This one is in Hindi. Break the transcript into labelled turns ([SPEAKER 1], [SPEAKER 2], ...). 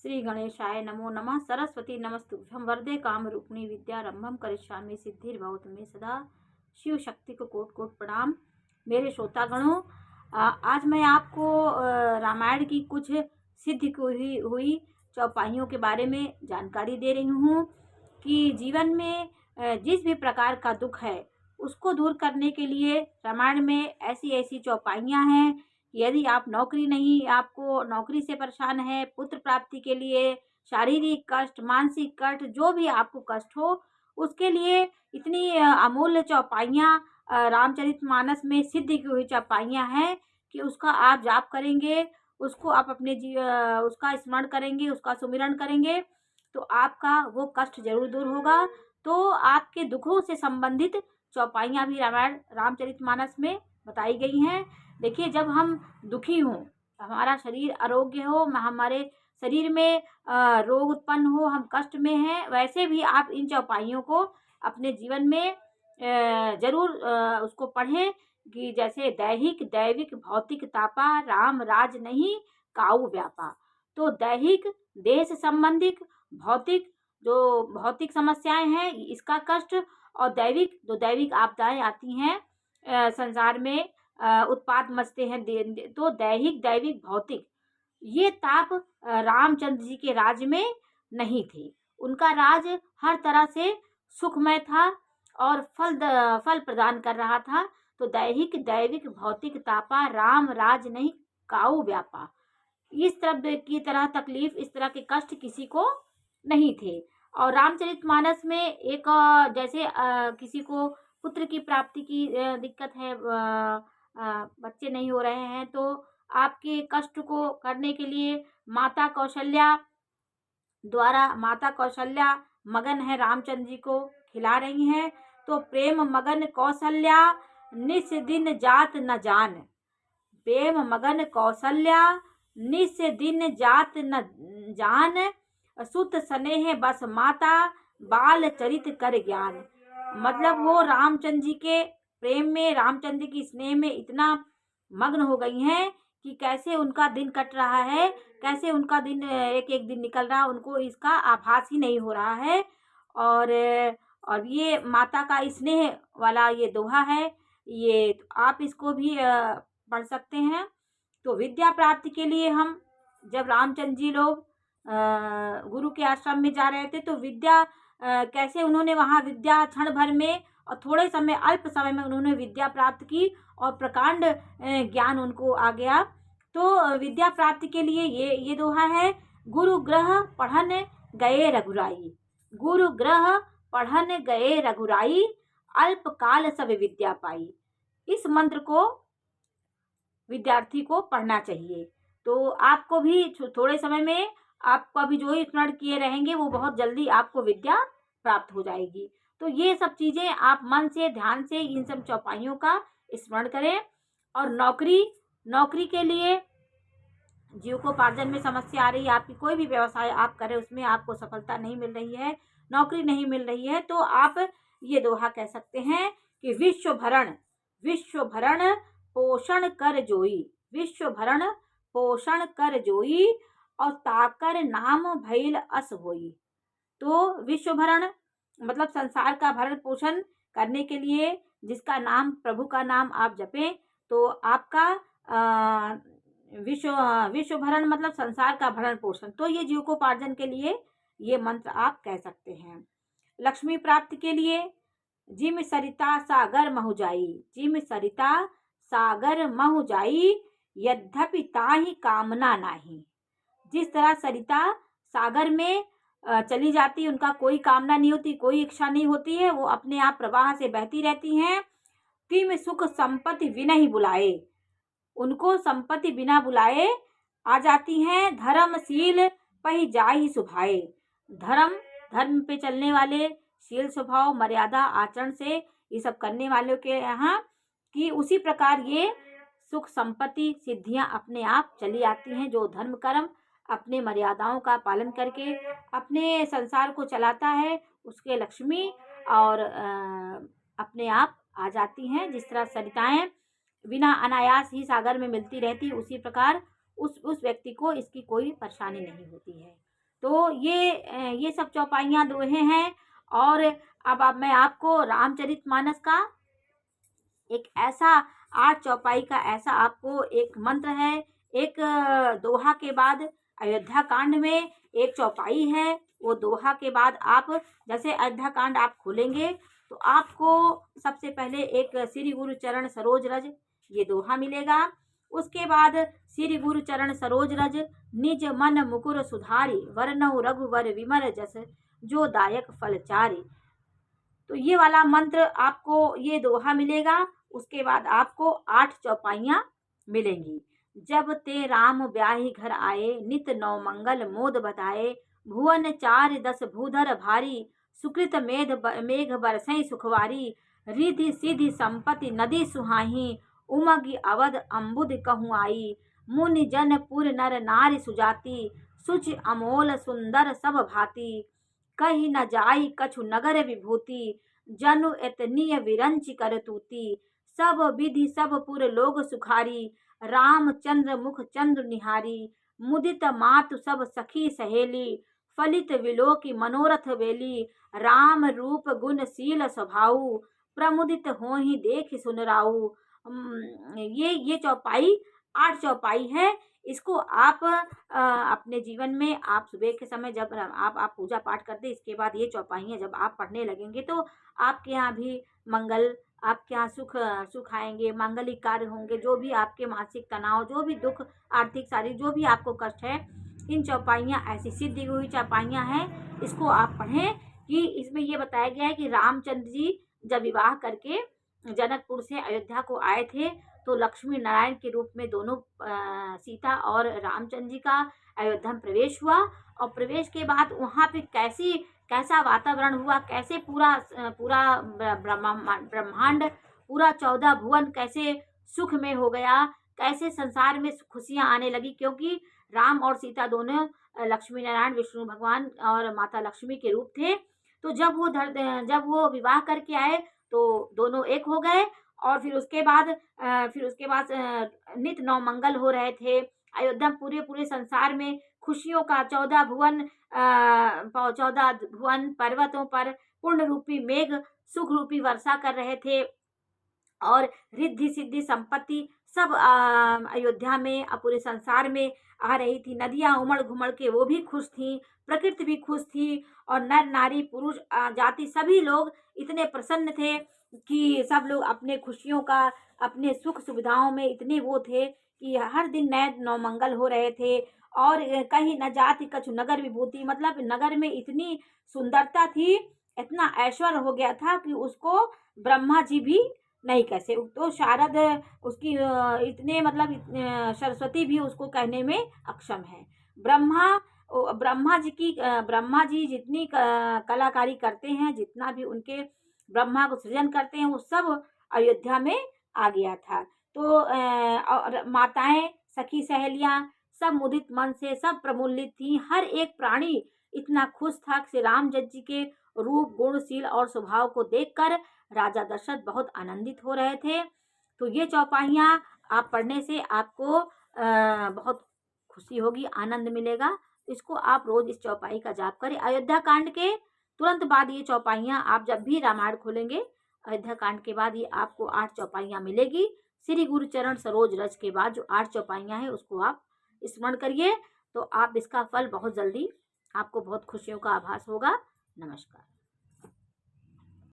[SPEAKER 1] श्री गणेशाय नमो नमः। सरस्वती नमस्तुभ्यं वरदे कामरूपिणी विद्यारंभम करिष्यामि सिद्धिर्भवतु मे सदा। शिव शक्ति को कोट कोट प्रणाम। मेरे श्रोतागणों, आज मैं आपको रामायण की कुछ सिद्ध हुई चौपाइयों के बारे में जानकारी दे रही हूँ कि जीवन में जिस भी प्रकार का दुख है उसको दूर करने के लिए रामायण में ऐसी ऐसी चौपाइयाँ हैं। यदि आप आपको नौकरी से परेशान है, पुत्र प्राप्ति के लिए, शारीरिक कष्ट, मानसिक कष्ट, जो भी आपको कष्ट हो, उसके लिए इतनी अमूल्य चौपाइयाँ रामचरितमानस में सिद्ध की हुई चौपाइयाँ हैं कि उसका आप जाप करेंगे, उसको आप उसका स्मरण करेंगे, उसका सुमिरन करेंगे तो आपका वो कष्ट जरूर दूर होगा। तो आपके दुखों से संबंधित चौपाइयाँ भी रामचरितमानस में बताई गई हैं। देखिए, जब हम दुखी हों, हमारा शरीर अरोग्य हो, हमारे शरीर में रोग उत्पन्न हो, हम कष्ट में हैं, वैसे भी आप इन चौपाइयों को अपने जीवन में जरूर उसको पढ़ें कि जैसे दैहिक दैविक भौतिक तापा राम राज नहीं काऊ व्यापा। तो दैहिक देह से संबंधित भौतिक जो भौतिक समस्याएं हैं इसका कष्ट, और दैविक जो दैविक आपदाएं आती हैं संसार में उत्पात मचते हैं, तो दैहिक दैविक भौतिक ये ताप रामचंद्र जी के राज में नहीं थे। उनका राज हर तरह से सुखमय था और फल प्रदान कर रहा था। तो दैहिक दैविक भौतिक तापा राम राज नहीं काऊ व्यापा, इस तरह की तकलीफ, इस तरह के कष्ट किसी को नहीं थे। और रामचरितमानस में एक जैसे किसी को पुत्र की प्राप्ति की दिक्कत है, बच्चे नहीं हो रहे हैं, तो आपके कष्ट को करने के लिए माता कौशल्या मगन है रामचंद्र जी को खिला रही हैं। तो प्रेम मगन कौशल्या निस दिन जात न जान, प्रेम मगन कौशल्या निस दिन जात न जान, सुत स्नेह बस माता बाल चरित कर ज्ञान। मतलब वो रामचंद्र जी के प्रेम में, रामचंद्र की स्नेह में इतना मग्न हो गई हैं कि कैसे उनका दिन कट रहा है, कैसे उनका दिन एक एक दिन निकल रहा है, उनको इसका आभास ही नहीं हो रहा है। और ये माता का स्नेह वाला ये दोहा है, ये आप इसको भी पढ़ सकते हैं। तो विद्या प्राप्ति के लिए हम जब रामचंद्र जी लोग गुरु के आश्रम में जा रहे थे तो विद्या कैसे उन्होंने वहाँ विद्या क्षण भर में और थोड़े समय अल्प समय में उन्होंने विद्या प्राप्त की और प्रकांड ज्ञान उनको आ गया। तो विद्या प्राप्ति के लिए ये दोहा है, गुरु ग्रह पढ़न गए रघुराई, गुरु ग्रह पढ़न गए रघुराई, अल्प काल सब विद्या पाई। इस मंत्र को विद्यार्थी को पढ़ना चाहिए। तो आपको भी थोड़े समय में आपको अभी जो ही स्मरण किए रहेंगे वो बहुत जल्दी आपको विद्या प्राप्त हो जाएगी। तो ये सब चीज़ें आप मन से ध्यान से इन सब चौपाइयों का स्मरण करें। और नौकरी के लिए जीविकोपार्जन में समस्या आ रही है, आपकी कोई भी व्यवसाय आप करें उसमें आपको सफलता नहीं मिल रही है, नौकरी नहीं मिल रही है, तो आप ये दोहा कह सकते हैं कि विश्व भरण पोषण कर जोई, विश्व भरण पोषण कर जोई, और ताकर नाम भैल अस होई। तो विश्व भरण मतलब संसार का भरण पोषण करने के लिए जिसका नाम, प्रभु का नाम आप जपें तो आपका विश्व भरण मतलब संसार का भरण पोषण, तो ये जीविकोपार्जन के लिए ये मंत्र आप कह सकते हैं। लक्ष्मी प्राप्ति के लिए जिम सरिता सागर महु जाई, जिम सरिता सागर महु जाई, यद्यपि ताहि कामना नाही। जिस तरह सरिता सागर में चली जाती, उनका कोई कामना नहीं होती, कोई इच्छा नहीं होती है, वो अपने आप प्रवाह से बहती रहती हैं। तिम सुख संपत्ति बिना ही बुलाए, उनको संपत्ति बिना बुलाए आ जाती हैं। धर्मशील पहि जाहि सुभाए, धर्म पे चलने वाले, शील स्वभाव मर्यादा आचरण से ये सब करने वालों के यहाँ कि उसी प्रकार ये सुख संपत्ति सिद्धियां अपने आप चली आती हैं। जो धर्म कर्म अपने मर्यादाओं का पालन करके अपने संसार को चलाता है, उसके लक्ष्मी और अपने आप आ जाती हैं। जिस तरह सरिताएं बिना अनायास ही सागर में मिलती रहती, उसी प्रकार उस व्यक्ति को इसकी कोई परेशानी नहीं होती है। तो ये सब चौपाइयाँ दोहे हैं। और अब मैं आपको रामचरितमानस का एक ऐसा 8 चौपाई का ऐसा आपको एक मंत्र है। एक दोहा के बाद अयोध्या कांड में एक चौपाई है। वो दोहा के बाद आप जैसे अयोध्या कांड आप खोलेंगे तो आपको सबसे पहले एक श्री गुरु चरण सरोज रज ये दोहा मिलेगा। उसके बाद श्री गुरु चरण सरोज रज निज मन मुकुर सुधारी वरनउ रघुवर विमल जस जो दायक फलचारी। तो ये वाला मंत्र आपको ये दोहा मिलेगा। उसके बाद आपको 8 चौपाइयाँ मिलेंगी। जब ते राम ब्याही घर आए नित नौ मंगल मोद बताए भुवन 4 10 भूधर भारी सुकृत मेघ बरसई सुखवारी रिधि सिधि संपत्ति नदी सुहाही उमगी अवध अम्बुद कहूँ आई मुनि जन पुर नर नारी सुजाति सुचि अमोल सुंदर सब भांति कही न जाई कछु नगर विभूति जनु एतनीय विरंच कर तूती सब विधि सब पुर लोग सुखारी रामचंद्र मुख चंद्र निहारी मुदित मातु सब सखी सहेली फलित विलोकी मनोरथ बेली राम रूप गुण शील स्वभाव प्रमुदित होहि देख सुनराऊ। ये चौपाई 8 चौपाई है। इसको आप अपने जीवन में आप सुबह के समय जब आप पूजा पाठ करते इसके बाद ये चौपाइयाँ जब आप पढ़ने लगेंगे तो आपके यहाँ भी मंगल आपके यहाँ सुख आएंगे मांगलिक कार्य होंगे। जो भी आपके मानसिक तनाव जो भी दुख आर्थिक शारीरिक जो भी आपको कष्ट है इन चौपाइयाँ ऐसी सिद्धि हुई चौपाइयाँ हैं। इसको आप पढ़ें कि इसमें ये बताया गया है कि रामचंद्र जी जब विवाह करके जनकपुर से अयोध्या को आए थे तो लक्ष्मी नारायण के रूप में दोनों सीता और रामचंद्र जी का अयोध्या में प्रवेश हुआ। और प्रवेश के बाद वहाँ पे कैसा वातावरण हुआ कैसे पूरा ब्रह्मांड पूरा 14 भुवन कैसे सुख में हो गया कैसे संसार में खुशियाँ आने लगी क्योंकि राम और सीता दोनों लक्ष्मी नारायण विष्णु भगवान और माता लक्ष्मी के रूप थे। तो जब वो विवाह करके आए तो दोनों एक हो गए। और फिर उसके बाद नित नौ मंगल हो रहे थे अयोध्या पूरे संसार में खुशियों का 14 भुवन पर्वतों पर पूर्ण रूपी मेघ सुख रूपी वर्षा कर रहे थे। और रिद्धि सिद्धि संपत्ति सब अयोध्या में पूरे संसार में आ रही थी। नदियाँ उमड़ घुमड़ के वो भी खुश थी प्रकृति भी खुश थी और नर नारी पुरुष जाति सभी लोग इतने प्रसन्न थे कि सब लोग अपने खुशियों का अपने सुख सुविधाओं में इतने वो थे कि हर दिन नए नौ मंगल हो रहे थे। और कहीं न जाति कछु नगर विभूति मतलब नगर में इतनी सुंदरता थी इतना ऐश्वर्य हो गया था कि उसको ब्रह्मा जी भी नहीं कैसे तो शारद उसकी इतने मतलब सरस्वती भी उसको कहने में अक्षम है। ब्रह्मा जी जितनी कलाकारी करते हैं जितना भी उनके ब्रह्मा को सृजन करते हैं वो सब अयोध्या में आ गया था। तो और माताएं सखी सहेलियां सब मुदित मन से सब प्रमुल्लित थी। हर एक प्राणी इतना खुश था कि राम जी के रूप गुणशील और स्वभाव को देखकर राजा दशरथ बहुत आनंदित हो रहे थे। तो ये चौपाइयाँ आप पढ़ने से आपको बहुत खुशी होगी आनंद मिलेगा। इसको आप रोज इस चौपाई का जाप करें। अयोध्या कांड के तुरंत बाद ये चौपाइयाँ आप जब भी रामायण खोलेंगे अयोध्या कांड के बाद ये आपको 8 चौपाइयाँ मिलेगी। श्री गुरुचरण सरोज रज के बाद जो 8 चौपाइयाँ हैं उसको आप स्मरण करिए तो आप इसका फल बहुत जल्दी आपको बहुत खुशियों का आभास होगा। नमस्कार।